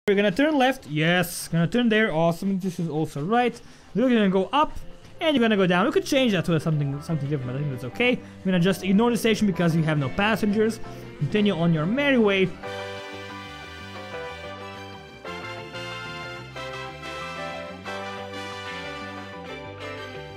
We're gonna turn left. Yes, gonna turn there. Awesome. This is also right. We're gonna go up and you're gonna go down. We could change that to something different, but I think that's okay. I'm gonna just ignore the station because you have no passengers. Continue on your merry way.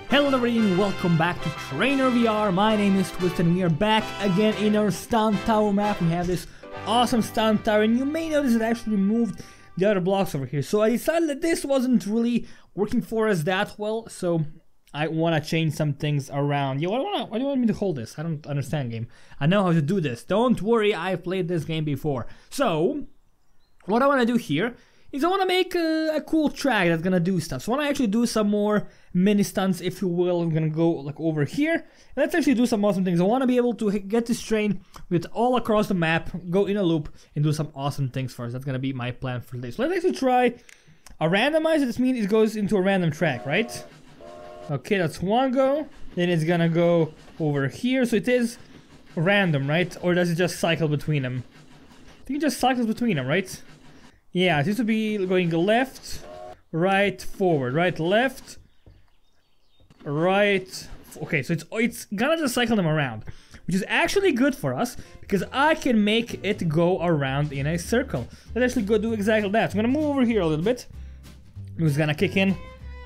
Hello everybody and welcome back to TrainerVR. My name is Twist and we are back again in our stunt tower map. We have this awesome stunt tower and you may notice it actually removed the other blocks over here. So I decided that this wasn't really working for us that well, so I want to change some things around. Yo, why do you want me to hold this? I don't understand, game. I know how to do this. Don't worry, I've played this game before. So what I want to do here is I want to make a cool track that's gonna do stuff. So I want to actually do some more mini stunts, if you will. I'm gonna go like over here and let's actually do some awesome things. I want to be able to get this train with all across the map, go in a loop and do some awesome things for us. That's gonna be my plan for today. So let's actually try a randomizer. This means it goes into a random track, right? Okay, that's one go. Then it's gonna go over here. So it is random, right? Or does it just cycle between them? I think it just cycles between them, right? Yeah, it seems to be going left, right, forward, right, left, right. Okay, so it's gonna just cycle them around, which is actually good for us because I can make it go around in a circle. Let's actually go do exactly that. So I'm gonna move over here a little bit. It's gonna kick in.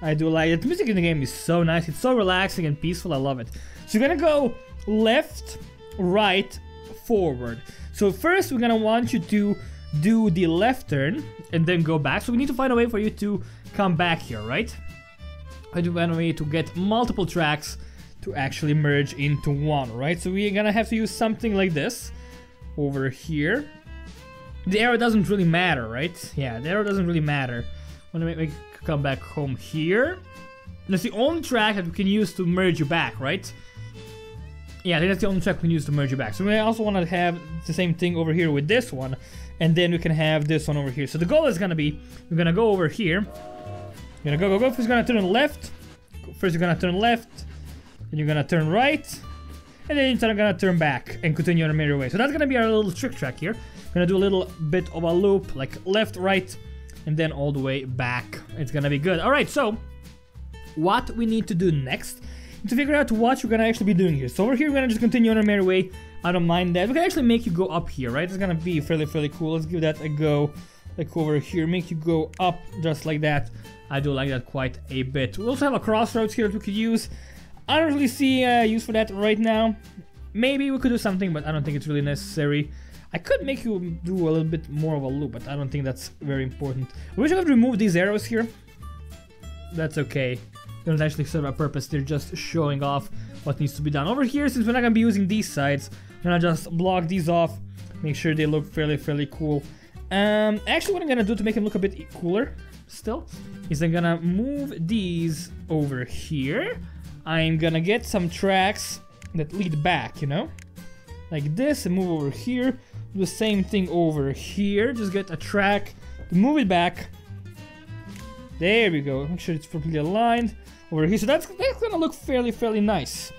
I do like it. The music in the game is so nice. It's so relaxing and peaceful. I love it. So you're gonna go left, right, forward. So first we're gonna want you to do the left turn and then go back. So we need to find a way for you to come back here, right? I do find a way to get multiple tracks to actually merge into one, right? So we're gonna have to use something like this over here. The arrow doesn't really matter, right? Yeah, the arrow doesn't really matter. I'm gonna make come back home here. That's the only track that we can use to merge you back, right? Yeah, I think that's the only track we can use to merge you back. So we also want to have the same thing over here with this one. And then we can have this one over here. So the goal is gonna be, we're gonna go over here. You're gonna go. First you're gonna turn left. First you're gonna turn left. Then you're gonna turn right. And then you're gonna turn back and continue on a merry way. So that's gonna be our little trick track here. We're gonna do a little bit of a loop, like left, right, and then all the way back. It's gonna be good. Alright, so what we need to do next to figure out what you're gonna actually be doing here. So over here we're gonna just continue on our merry way. I don't mind that. We can actually make you go up here, right? It's gonna be fairly cool. Let's give that a go. Like over here, make you go up just like that. I do like that quite a bit. We also have a crossroads here that we could use. I don't really see use for that right now. Maybe we could do something, but I don't think it's really necessary. I could make you do a little bit more of a loop, but I don't think that's very important. We should have removed these arrows here. That's okay. They don't actually serve a purpose. They're just showing off what needs to be done. Over here, since we're not gonna be using these sides, I'm gonna just block these off, make sure they look fairly cool. Actually, what I'm gonna do to make them look a bit cooler still is I'm gonna move these over here. I'm gonna get some tracks that lead back, you know, like this, and move over here. Do the same thing over here. Just get a track to move it back. There we go. Make sure it's properly aligned over here. So that's gonna look fairly nice.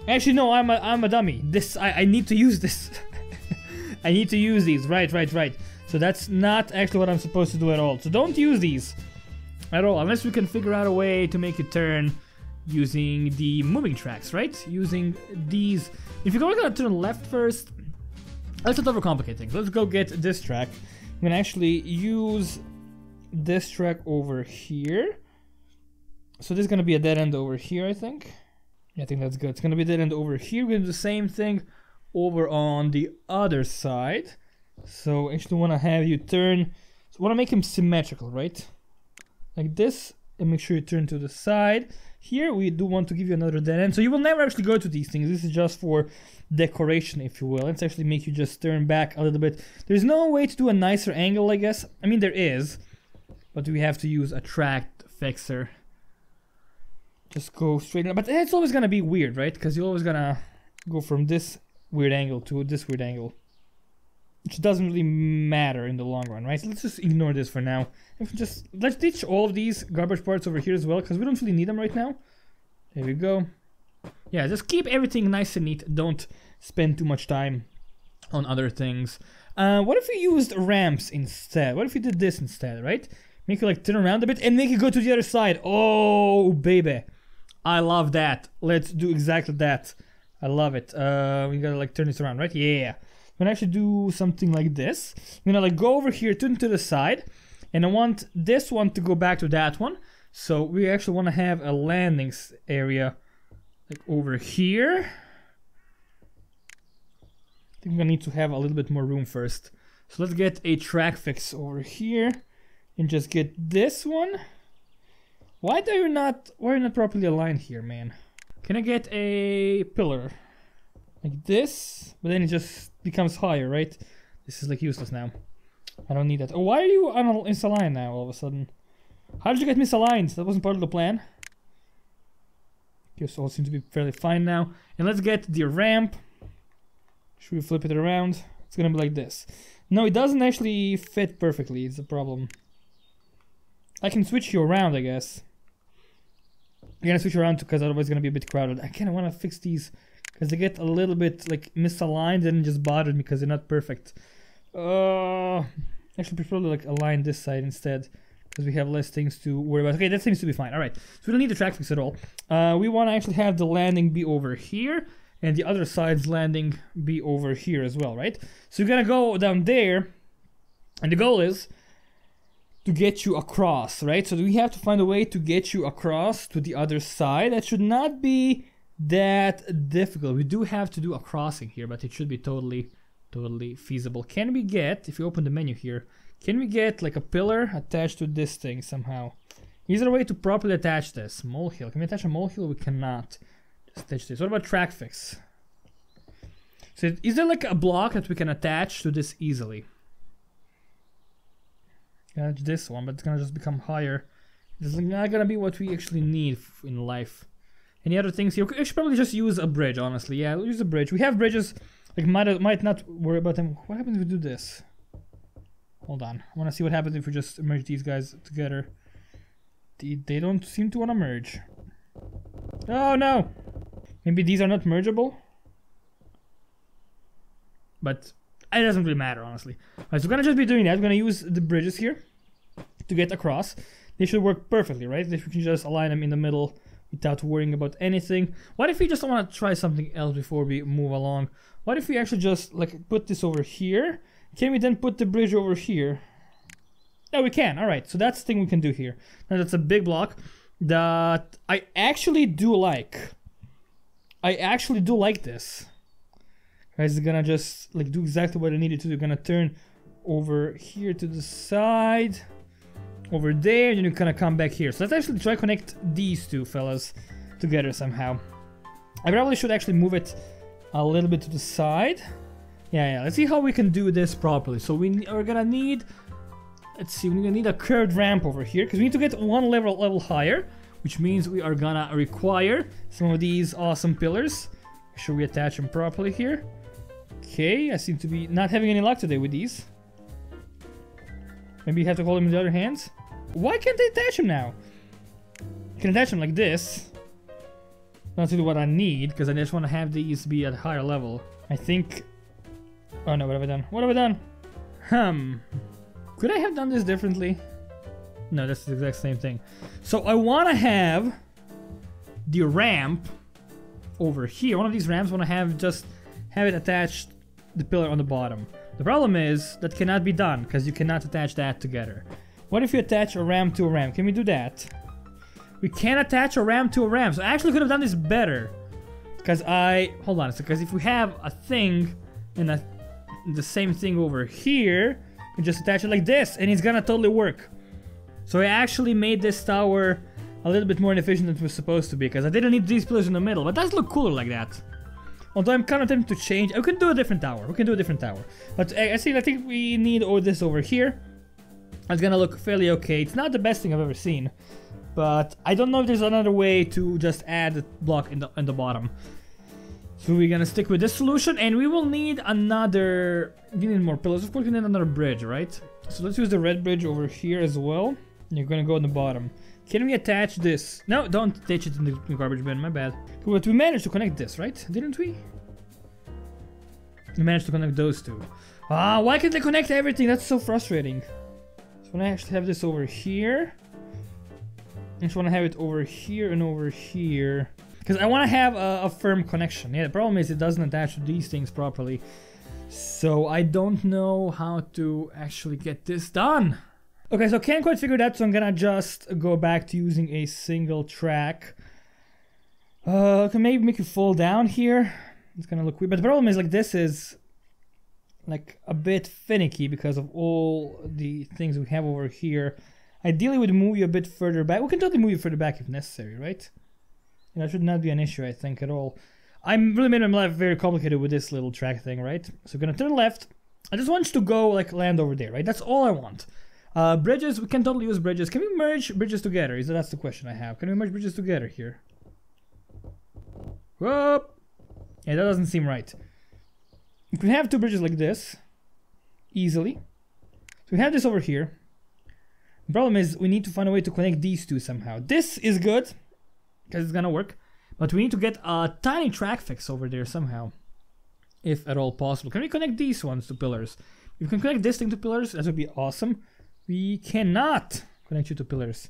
Actually, no, I'm a dummy. I need to use this. I need to use these. Right. So that's not actually what I'm supposed to do at all. So don't use these at all, unless we can figure out a way to make it turn using the moving tracks, right? Using these. If you're gonna turn left first, let's not overcomplicate things. Let's go get this track. I'm gonna actually use this track over here. So this is gonna be a dead end over here, I think. Yeah, I think that's good. It's gonna be dead end over here. We're gonna do the same thing over on the other side. So actually wanna have you turn, so wanna make him symmetrical, right? Like this, and make sure you turn to the side. Here we do want to give you another dead end. So you will never actually go to these things. This is just for decoration, if you will. Let's actually make you just turn back a little bit. There's no way to do a nicer angle, I guess. I mean, there is, but we have to use a track fixer. Just go straight, but it's always gonna be weird, right? Because you're always gonna go from this weird angle to this weird angle, which doesn't really matter in the long run, right? So let's just ignore this for now. Let's ditch all of these garbage parts over here as well, because we don't really need them right now. There we go. Yeah, just keep everything nice and neat. Don't spend too much time on other things. What if we used ramps instead? What if we did this instead, right? Make it like turn around a bit and make it go to the other side. Oh, baby. I love that. Let's do exactly that. I love it. We gotta like turn this around, right? Yeah. I'm gonna actually do something like this. I'm gonna like go over here, turn to the side. And I want this one to go back to that one. So we actually want to have a landing area like over here. I think we're gonna need to have a little bit more room first. So let's get a track fix over here and just get this one. Why are you not properly aligned here, man? Can I get a pillar like this? But then it just becomes higher, right? This is like useless now. I don't need that. Oh, why are you misaligned now all of a sudden? How did you get misaligned? That wasn't part of the plan. Okay, so all seems to be fairly fine now. And let's get the ramp. Should we flip it around? It's gonna be like this. No, it doesn't actually fit perfectly. It's a problem. I can switch you around, I guess. I'm gonna switch around because otherwise it's gonna be a bit crowded. I kind of want to fix these because they get a little bit like misaligned and just bothered me because they're not perfect. Actually prefer to like align this side instead because we have less things to worry about. Okay, that seems to be fine. All right, so we don't need the track fix at all. We want to actually have the landing be over here and the other side's landing be over here as well, right? So you're gonna go down there, and the goal is to get you across, right? So we have to find a way to get you across to the other side. That should not be that difficult. We do have to do a crossing here, but it should be totally feasible. Can we get, if you open the menu here, can we get like a pillar attached to this thing somehow? Is there a way to properly attach this? Molehill. Can we attach a molehill? We cannot. Just attach this. What about track fix? So is there like a block that we can attach to this easily? Attach this one, but it's gonna just become higher. It's not gonna be what we actually need in life. Any other things here? We should probably just use a bridge, honestly. Yeah, we'll use a bridge. We have bridges. Like, might not worry about them. What happens if we do this? Hold on. I want to see what happens if we just merge these guys together. They don't seem to want to merge. Oh, no! Maybe these are not mergeable? But it doesn't really matter, honestly. Alright, so we're going to just be doing that. We're going to use the bridges here to get across. They should work perfectly, right? If we can just align them in the middle without worrying about anything. What if we just want to try something else before we move along? What if we actually just like put this over here? Can we then put the bridge over here? No, we can. All right, so that's the thing we can do here. Now that's a big block that I actually do like. I actually do like this. Guys, they're gonna just like do exactly what I needed to do. Gonna turn over here to the side, over there, and then you're gonna come back here. So let's actually try connect these two fellas together somehow. I probably should actually move it a little bit to the side. Yeah, let's see how we can do this properly. So we are gonna need, let's see, we're gonna need a curved ramp over here because we need to get one level higher, which means we are gonna require some of these awesome pillars. Make sure we attach them properly here. Okay, I seem to be not having any luck today with these. Maybe you have to hold them in the other hands. Why can't they attach them now? You can attach them like this. Not really what I need, because I just want to have these be at a higher level. I think... Oh no, what have I done? What have I done? Could I have done this differently? No, that's the exact same thing. So I want to have the ramp over here. One of these ramps I want to have it attached the pillar on the bottom. The problem is that cannot be done because you cannot attach that together. What if you attach a ramp to a ramp? Can we do that? We can't attach a ramp to a ramp. So I actually could have done this better. Because hold on. Because if we have a thing and the same thing over here, we just attach it like this and it's gonna totally work. So I actually made this tower a little bit more inefficient than it was supposed to be because I didn't need these pillars in the middle. But it does look cooler like that. Although I'm kind of tempted to change. We can do a different tower. But I think we need this over here. It's gonna look fairly okay. It's not the best thing I've ever seen. But I don't know if there's another way to just add a block in the bottom. So we're gonna stick with this solution, and we will need another... We need more pillars. Of course we need another bridge, right? So let's use the red bridge over here as well. You're gonna go on the bottom. Can we attach this? No, don't attach it in the garbage bin, my bad. But we managed to connect this, right? Didn't we? We managed to connect those two. Ah, why can't they connect everything? That's so frustrating. So when I actually have this over here, I just want to have it over here and over here. Because I want to have a firm connection. Yeah, the problem is it doesn't attach to these things properly. So I don't know how to actually get this done. Okay, so can't quite figure that, so I'm gonna just go back to using a single track. Can maybe make it fall down here. It's gonna look weird, but the problem is like this is like a bit finicky because of all the things we have over here. Ideally we'd move you a bit further back. We can totally move you further back if necessary, right? And that should not be an issue, I think, at all. I'm really made my life very complicated with this little track thing, right? So we're gonna turn left. I just want you to go like land over there, right? That's all I want. Bridges, we can totally use bridges. Can we merge bridges together? That's the question I have. Can we merge bridges together here? Whoop! Yeah, that doesn't seem right. You can have two bridges like this, easily. So we have this over here. The problem is we need to find a way to connect these two somehow. This is good, because it's gonna work. But we need to get a tiny track fix over there somehow, if at all possible. Can we connect these ones to pillars? If we can connect this thing to pillars, that would be awesome. We cannot connect you to pillars,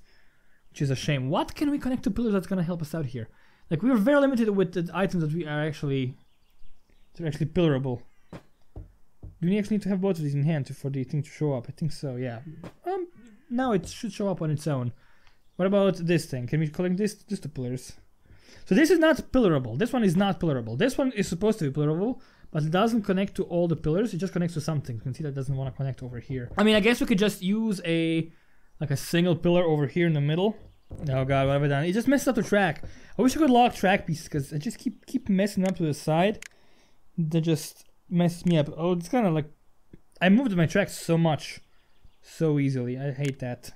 which is a shame. What can we connect to pillars that's gonna help us out here? Like, we're very limited with the items that we are actually pillarable. Do we actually need to have both of these in hand for the thing to show up? I think so, yeah. Now it should show up on its own. What about this thing? Can we connect this to pillars? So this is not pillarable. This one is not pillarable. This one is supposed to be pillarable, but it doesn't connect to all the pillars. It just connects to something. You can see that it doesn't want to connect over here. I mean, I guess we could just use a single pillar over here in the middle. Oh god, what have I done? It just messed up the track. I wish I could lock track pieces because I just keep messing up to the side. That just messes me up. Oh, it's kind of like I moved my tracks so much, so easily. I hate that.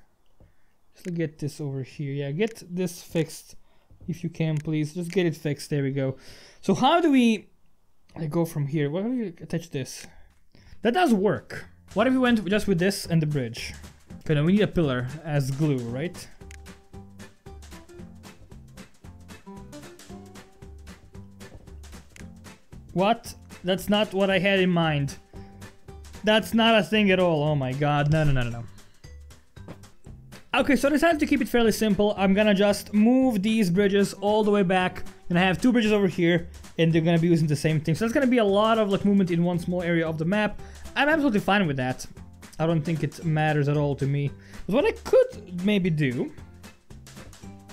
Just get this over here. Yeah, get this fixed. If you can, please, just get it fixed. There we go. So how do we go from here? Why don't we attach this? That does work. What if we went just with this and the bridge? Okay, now we need a pillar as glue, right? What? That's not what I had in mind. That's not a thing at all. Oh my god. No. Okay, so I decided to keep it fairly simple. I'm gonna just move these bridges all the way back. And I have two bridges over here, and they're gonna be using the same thing. So there's gonna be a lot of like movement in one small area of the map. I'm absolutely fine with that. I don't think it matters at all to me. But what I could maybe do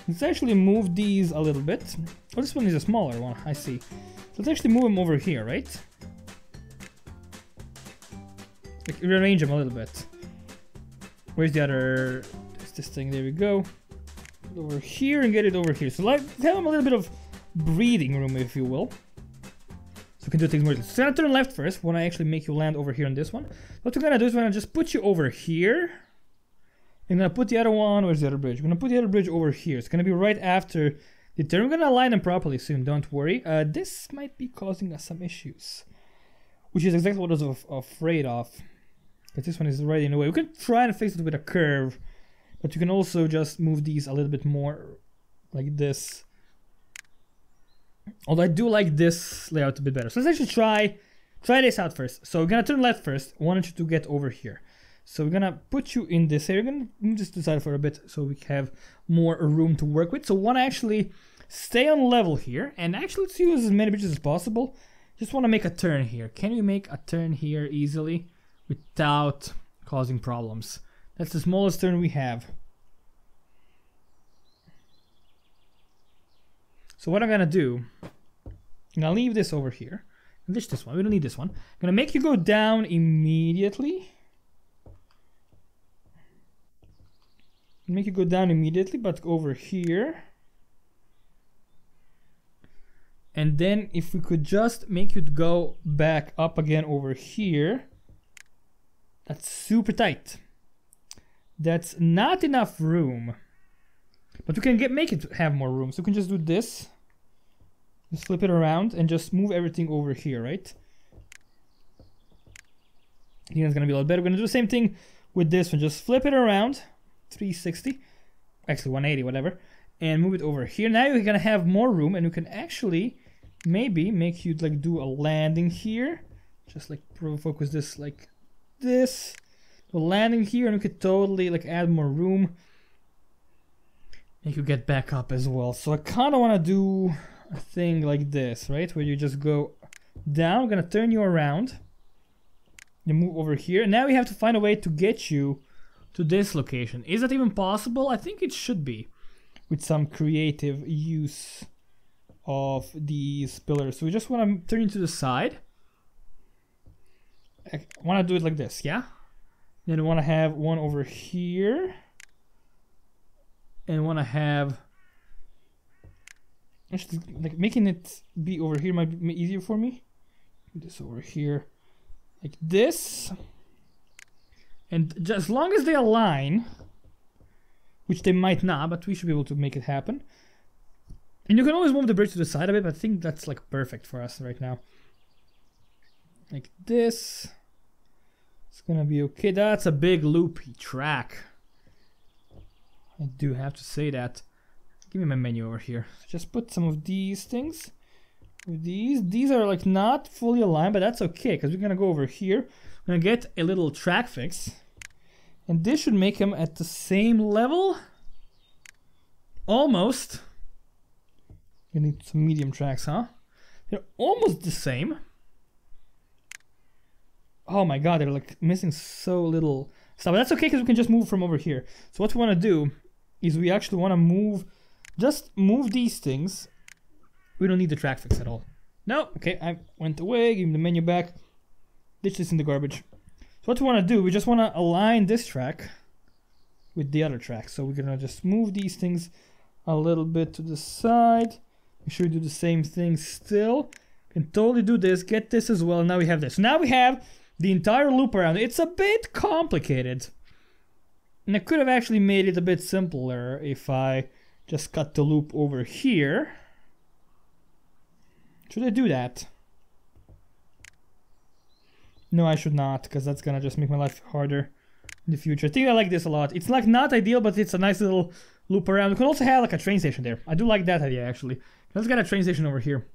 is actually move these a little bit. Oh, this one is a smaller one, I see. So let's actually move them over here, right? Like, rearrange them a little bit. Where's the other... this thing, there we go. Over here and get it over here. So like, have them a little bit of breathing room, if you will. So we can do things more. So I'm gonna turn left first when I actually make you land over here on this one. What we're gonna do is we're gonna just put you over here. I'm gonna put the other one, where's the other bridge? We're gonna put the other bridge over here. It's gonna be right after the turn. We're gonna align them properly soon, don't worry. This might be causing us some issues, which is exactly what I was afraid of. Because this one is right in the way. We can try and fix it with a curve, but you can also just move these a little bit more like this. Although I do like this layout a bit better. So let's actually try this out first. So we're gonna turn left first. I want you to get over here. So we're gonna put you in this area. We're gonna move this to the side for a bit so we have more room to work with. So I wanna actually stay on level here and actually let's use as many bridges as possible. Just wanna make a turn here. Can we make a turn here easily without causing problems? That's the smallest turn we have. So what I'm gonna do, I'm gonna leave this over here. And this one, we don't need this one. I'm gonna make you go down immediately. Make you go down immediately, but over here. And then if we could just make you go back up again over here. That's super tight. That's not enough room. But we can make it have more room. So we can just do this. Just flip it around and just move everything over here, right? I think that's gonna be a lot better. We're gonna do the same thing with this one. Just flip it around. 360. Actually 180, whatever. And move it over here. Now you're gonna have more room and we can actually maybe make you like do a landing here. just like focus this like this. We're landing here, and we could totally like add more room. And you could get back up as well. So I kind of want to do a thing like this, right? Where you just go down. I'm gonna turn you around. You move over here. And now we have to find a way to get you to this location. Is that even possible? I think it should be, with some creative use of these pillars. So we just want to turn you to the side. I want to do it like this, yeah? Then I want to have one over here. And want to have... Actually, like making it be over here might be easier for me. This over here. Like this. And just as long as they align, which they might not, but we should be able to make it happen. And you can always move the bridge to the side of it, but I think that's like perfect for us right now. Like this. It's gonna be okay. That's a big loopy track. I do have to say that. Give me my menu over here. Just put some of these things. These are like not fully aligned, but that's okay, because we're gonna go over here. We're gonna get a little track fix. And this should make them at the same level. Almost. You need some medium tracks, huh? They're almost the same. Oh my god, they're like missing so little stuff. But that's okay, because we can just move from over here. So what we want to do is we actually want to move, just move these things. We don't need the track fix at all. No, okay, I went away, give me the menu back. Ditch this in the garbage. So what we want to do, we just want to align this track with the other track. So we're going to just move these things a little bit to the side. Make sure we do the same thing still. Can totally do this, get this as well. Now we have this. So now we have the entire loop around. It's a bit complicated. And I could have actually made it a bit simpler if I just cut the loop over here. Should I do that? No, I should not, because that's gonna just make my life harder in the future. I think I like this a lot. It's like not ideal, but it's a nice little loop around. We can also have like a train station there. I do like that idea actually. Let's get a train station over here,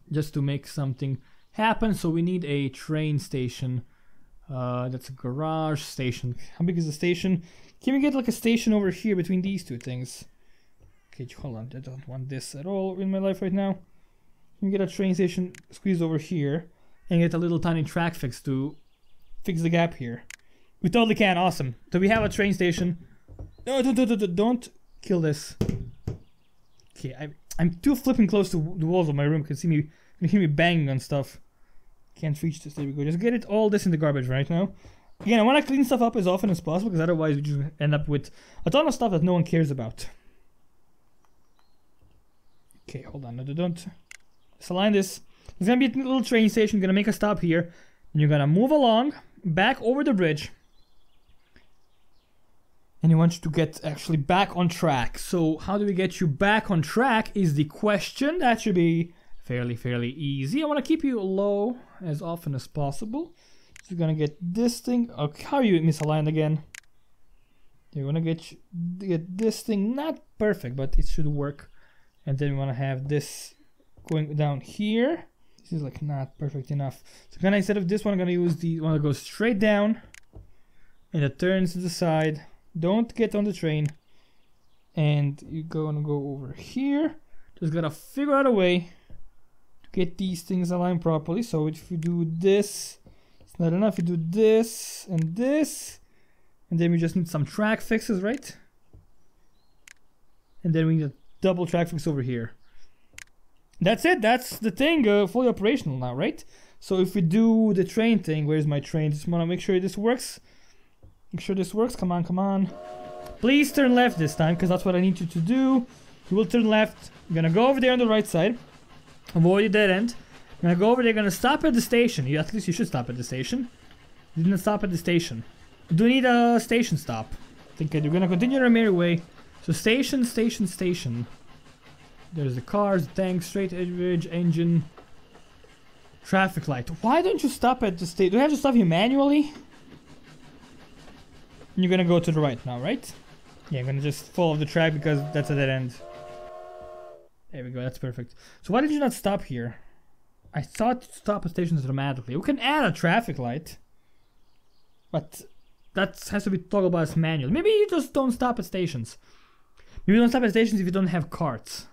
just to make something happen. So we need a train station. That's a garage station. How big is the station? Can we get like a station over here between these two things? Okay, hold on. I don't want this at all in my life right now. Can we get a train station squeezed over here and get a little tiny track fix to fix the gap here? We totally can. Awesome. So we have a train station. No, don't kill this. Okay, I'm too flipping close to the walls of my room. You can hear me banging on stuff. Can't reach this. There we go. Just get it all this in the garbage right now. Again, I want to clean stuff up as often as possible, because otherwise we just end up with a ton of stuff that no one cares about. Okay, hold on. No, don't. Just align this. There's gonna be a little train station. Gonna make a stop here, and you're gonna move along back over the bridge. And you want you to get actually back on track. So how do we get you back on track is the question. That should be fairly easy. I want to keep you low as often as possible. So you're gonna get this thing. Okay, how are you misaligned again? You're gonna get this thing not perfect, but it should work. And then we want to have this going down here. This is like not perfect enough. So kind of instead of this one, I'm gonna use the one that goes straight down and it turns to the side. Don't get on the train. And you're gonna go over here. Just gotta figure out a way to get these things aligned properly. So if you do this, it's not enough. You do this, and then we just need some track fixes, right? And then we need a double track fix over here. That's it. That's the thing. Fully operational now, right? So if we do the train thing, where's my train? Just want to make sure this works. Make sure this works. Come on, come on. Please turn left this time, because that's what I need you to do. You will turn left. You're gonna go over there on the right side. Avoid the dead end. You're gonna go over there. You're gonna stop at the station. At least you should stop at the station. You didn't stop at the station. You do need a station stop. I think you're gonna continue your merry way. So station. There's the cars, the tank, straight edge, engine, traffic light. Why don't you stop at the station? Do I have to stop here manually? You're gonna go to the right now, right? Yeah, I'm gonna just follow the track because that's a dead end. There we go, that's perfect. So why did you not stop here? I thought to stop at stations automatically. We can add a traffic light, but that has to be toggled by us manually. Maybe you just don't stop at stations. Maybe you don't stop at stations if you don't have carts.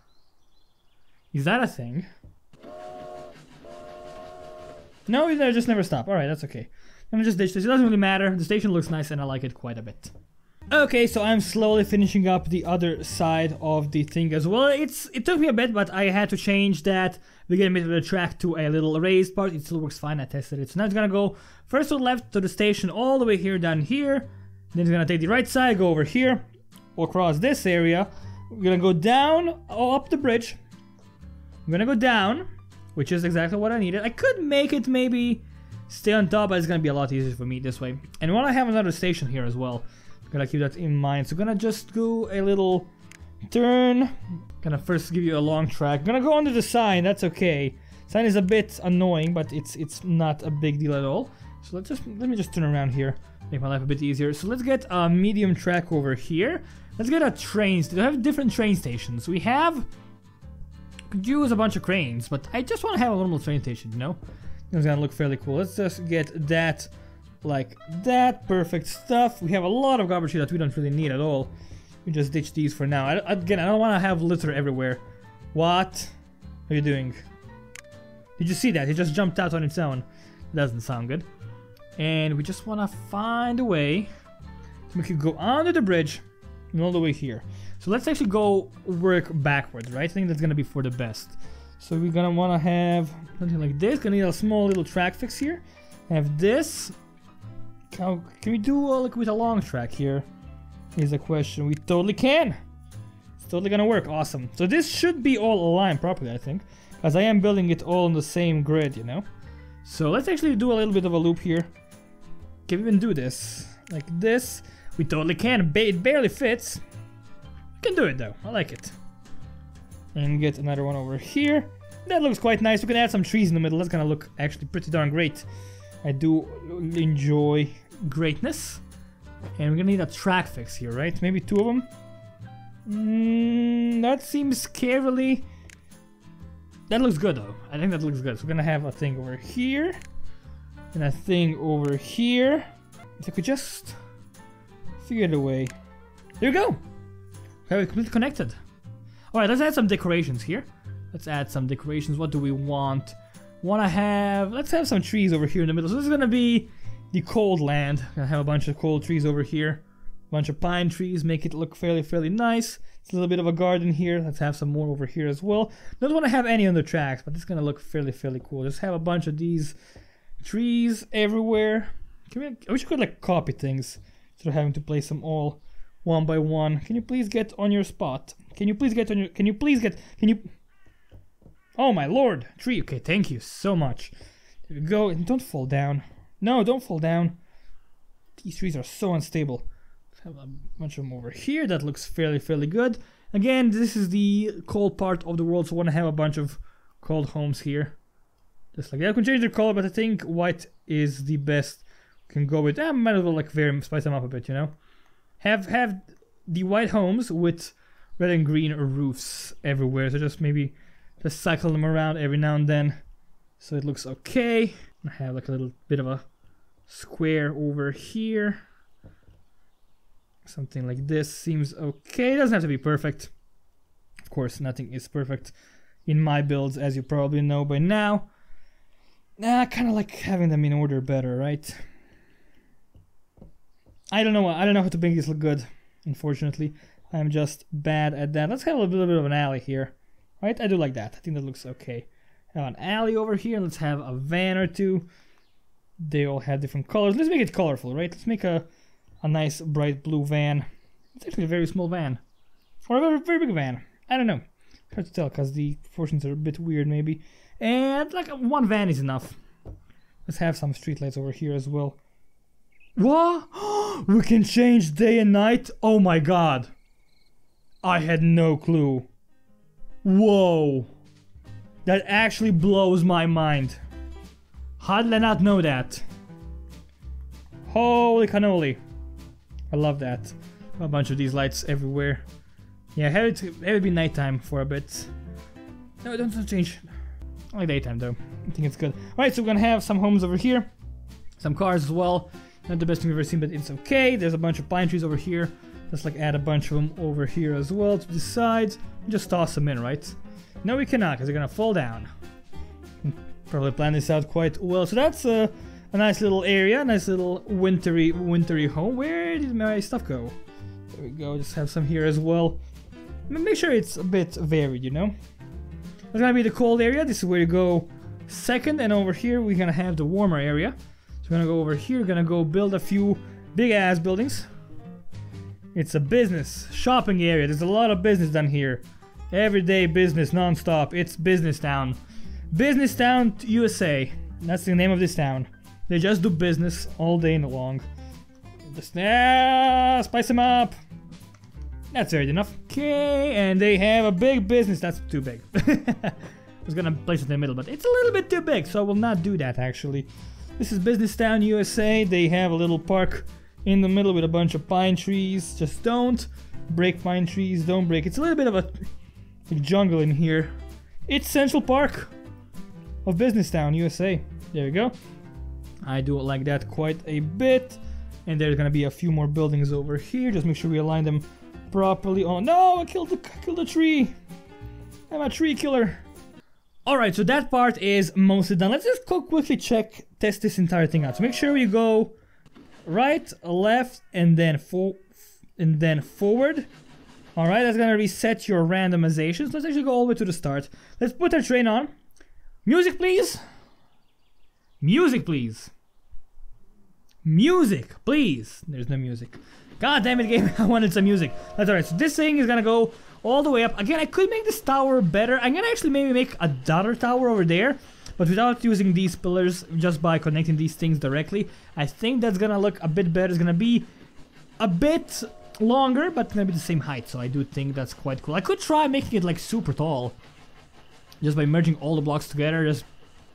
Is that a thing? No, you just never stop. Alright, that's okay. I'm gonna just ditch this. It doesn't really matter. The station looks nice and I like it quite a bit. Okay, so I'm slowly finishing up the other side of the thing as well. It took me a bit, but I had to change that. We're gonna make the track to a little raised part. It still works fine. I tested it. So now it's gonna go first to the left to the station all the way here down here. Then it's gonna take the right side, go over here, across this area. We're gonna go down, up the bridge. I'm gonna go down, which is exactly what I needed. I could make it maybe stay on top, but it's gonna be a lot easier for me this way. And while I have another station here as well, gotta keep that in mind. So gonna just go a little turn. Gonna first give you a long track. Gonna go under the sign. That's okay. Sign is a bit annoying, but it's not a big deal at all. So let me just turn around here, make my life a bit easier. So let's get a medium track over here. Let's get a train. We have different train stations. We have could use a bunch of cranes, but I just want to have a normal train station. You know, it's gonna look fairly cool. Let's just get that. Like that, perfect stuff. We have a lot of garbage here that we don't really need at all. We just ditch these for now. Again, I don't want to have litter everywhere. What are you doing? Did you see that? It just jumped out on its own. Doesn't sound good. And we just want to find a way to make it go under the bridge and all the way here. So let's actually go work backwards, right? I think that's gonna be for the best. So we're gonna want to have something like this. Gonna need a small little track fix here. Have this. How can we do like with a long track here? Is a question. We totally can. It's totally gonna work. Awesome. So this should be all aligned properly, I think, because I am building it all on the same grid, you know. So let's actually do a little bit of a loop here. Can we even do this like this? We totally can. It barely fits. We can do it though. I like it. And get another one over here. That looks quite nice. We can add some trees in the middle. That's gonna look actually pretty darn great. I do enjoy greatness. And we're gonna need a track fix here, right? Maybe two of them. That seems scarily. That looks good though. I think that looks good. So we're gonna have a thing over here and a thing over here. If I could just figure it a way. There we go. Okay, we're completely connected. Alright, let's add some decorations here. Let's add some decorations. What do we want? Let's have some trees over here in the middle. So this is gonna be the cold land. Gonna have a bunch of cold trees over here. A bunch of pine trees, make it look fairly nice. It's a little bit of a garden here. Let's have some more over here as well. Don't want to have any on the tracks, but it's gonna look fairly cool. Just have a bunch of these trees everywhere. I wish you could like copy things instead of having to place them all one by one. Can you please get on your spot? Can you please get on your? Can you? Oh my lord, tree. Okay, thank you so much. There we go. And don't fall down. No, don't fall down. These trees are so unstable. Let's have a bunch of them over here. That looks fairly good. Again, this is the cold part of the world, so I want to have a bunch of cold homes here. Just like that. I can change the color, but I think white is the best. Can go with. Might as well like spice them up a bit, you know. Have the white homes with red and green roofs everywhere. So just maybe just cycle them around every now and then, so it looks okay. I have like a little bit of a square over here. Something like this seems okay. It doesn't have to be perfect. Of course, nothing is perfect in my builds, as you probably know by now. I kind of like having them in order better, right? I don't know how to make this look good, unfortunately. I'm just bad at that. Let's have a little bit of an alley here, right? I do like that. I think that looks okay. Have an alley over here. Let's have a van or two. They all have different colors. Let's make it colorful, right? Let's make a nice bright blue van. It's actually a very small van, or a very big van. I don't know. Hard to tell because the proportions are a bit weird, maybe. And like one van is enough. Let's have some streetlights over here as well. What? We can change day and night? Oh my god. I had no clue. Whoa. That actually blows my mind. How did I not know that? Holy cannoli. I love that. A bunch of these lights everywhere. Yeah, have it be nighttime for a bit. No, don't change. I like daytime though. I think it's good. Alright, so we're gonna have some homes over here. Some cars as well. Not the best thing we've ever seen, but it's okay. There's a bunch of pine trees over here. Just like add a bunch of them over here as well to the sides. Just toss them in, right? No, we cannot, because they're gonna fall down. Probably plan this out quite well. So that's a nice little area, nice little wintry home. Where did my stuff go? There we go. Just have some here as well. Make sure it's a bit varied, you know. That's gonna be the cold area. This is where you go second, and over here we're gonna have the warmer area. So we're gonna go over here. We're gonna go build a few big ass buildings. It's a business shopping area. There's a lot of business done here. Everyday business, non-stop. It's Business Town. Business Town, USA. That's the name of this town. They just do business all day long. Just spice them up. That's varied enough. Okay, and they have a big business. That's too big. I was gonna place it in the middle, but it's a little bit too big, so I will not do that actually. This is Business Town, USA. They have a little park in the middle with a bunch of pine trees. Just don't break pine trees. Don't break. It's a little bit of a jungle in here. It's Central Park of Business Town, USA. There we go. I do like that quite a bit. And there's gonna be a few more buildings over here. Just make sure we align them properly. Oh no, I killed the tree. I'm a tree killer. Alright, so that part is mostly done. Let's just quickly test this entire thing out. So make sure you go right, left, and then forward. Alright, that's gonna reset your randomizations. Let's actually go all the way to the start. Let's put our train on. Music, please. Music, please. Music, please. There's no music. God damn it, game. I wanted some music. That's alright. So this thing is gonna go all the way up. Again, I could make this tower better. I'm gonna actually maybe make another tower over there, but without using these pillars, just by connecting these things directly. I think that's gonna look a bit better. It's gonna be a bit longer, but it's gonna be the same height. So I do think that's quite cool. I could try making it like super tall, just by merging all the blocks together, just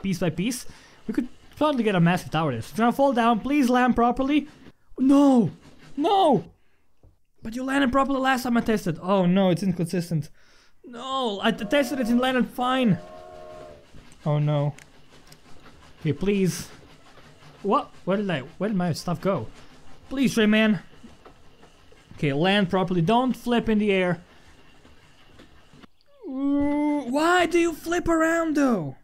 piece by piece. We could probably get a massive tower there. So it's gonna fall down. Please land properly. No! No! But you landed properly last time I tested. Oh no, it's inconsistent. No, I tested it and landed fine. Oh no. Okay, please. What? Where did my stuff go? Please, Rayman. Okay, land properly. Don't flip in the air. Ooh, why do you flip around though?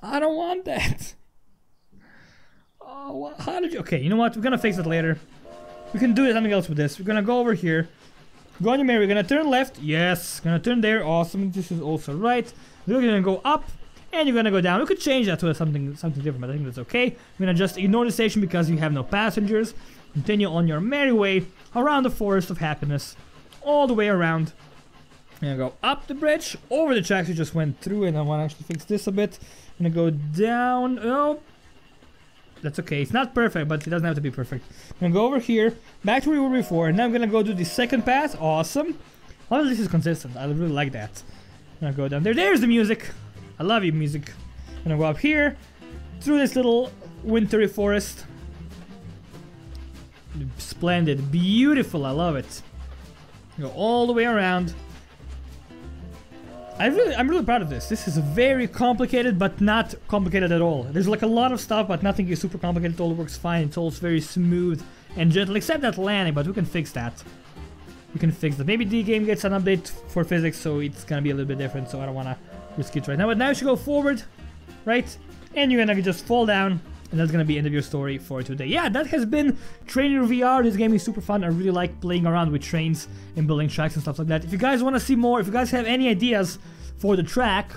I don't want that. Oh, how did you? Okay, you know what? We're gonna fix it later. We can do something else with this. We're gonna go over here. Go on your mirror. We're gonna turn left. Yes. Gonna turn there. Awesome. This is also right. We're gonna go up. And you're gonna go down. We could change that to something different, but I think that's okay. We're gonna just ignore the station because you have no passengers. Continue on your merry way around the Forest of Happiness. All the way around. We're gonna go up the bridge. Over the tracks we just went through. And I wanna actually fix this a bit. I'm gonna go down. Oh. That's okay. It's not perfect, but it doesn't have to be perfect. I'm gonna go over here, back to where we were before, and now I'm gonna go do the second pass. Awesome. All of this is consistent. I really like that. I'm gonna go down there. There's the music. I love you, music. I'm gonna go up here, through this little wintry forest. Splendid. Beautiful. I love it. Go all the way around. I'm really proud of this. This is very complicated, but not complicated at all. There's like a lot of stuff, but nothing is super complicated. It all works fine. It's all very smooth and gentle, except that landing, but we can fix that. We can fix that. Maybe the game gets an update for physics, so it's gonna be a little bit different, so I don't wanna risk it right now. But now you should go forward, right? And you're gonna just fall down, and that's gonna be the end of your story for today. Yeah, that has been TrainerVR. This game is super fun. I really like playing around with trains and building tracks and stuff like that. If you guys want to see more, if you guys have any ideas for the track,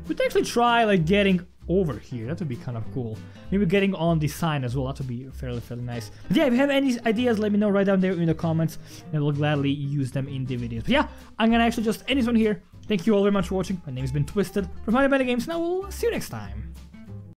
we could actually try like getting over here. That would be kind of cool. Maybe getting on the sign as well. That would be fairly nice. But yeah, if you have any ideas, let me know right down there in the comments, and we'll gladly use them in the videos. But yeah, I'm gonna actually just end this one here. Thank you all very much for watching. My name has been Twisted from HoneyBunnyGames, and I will see you next time.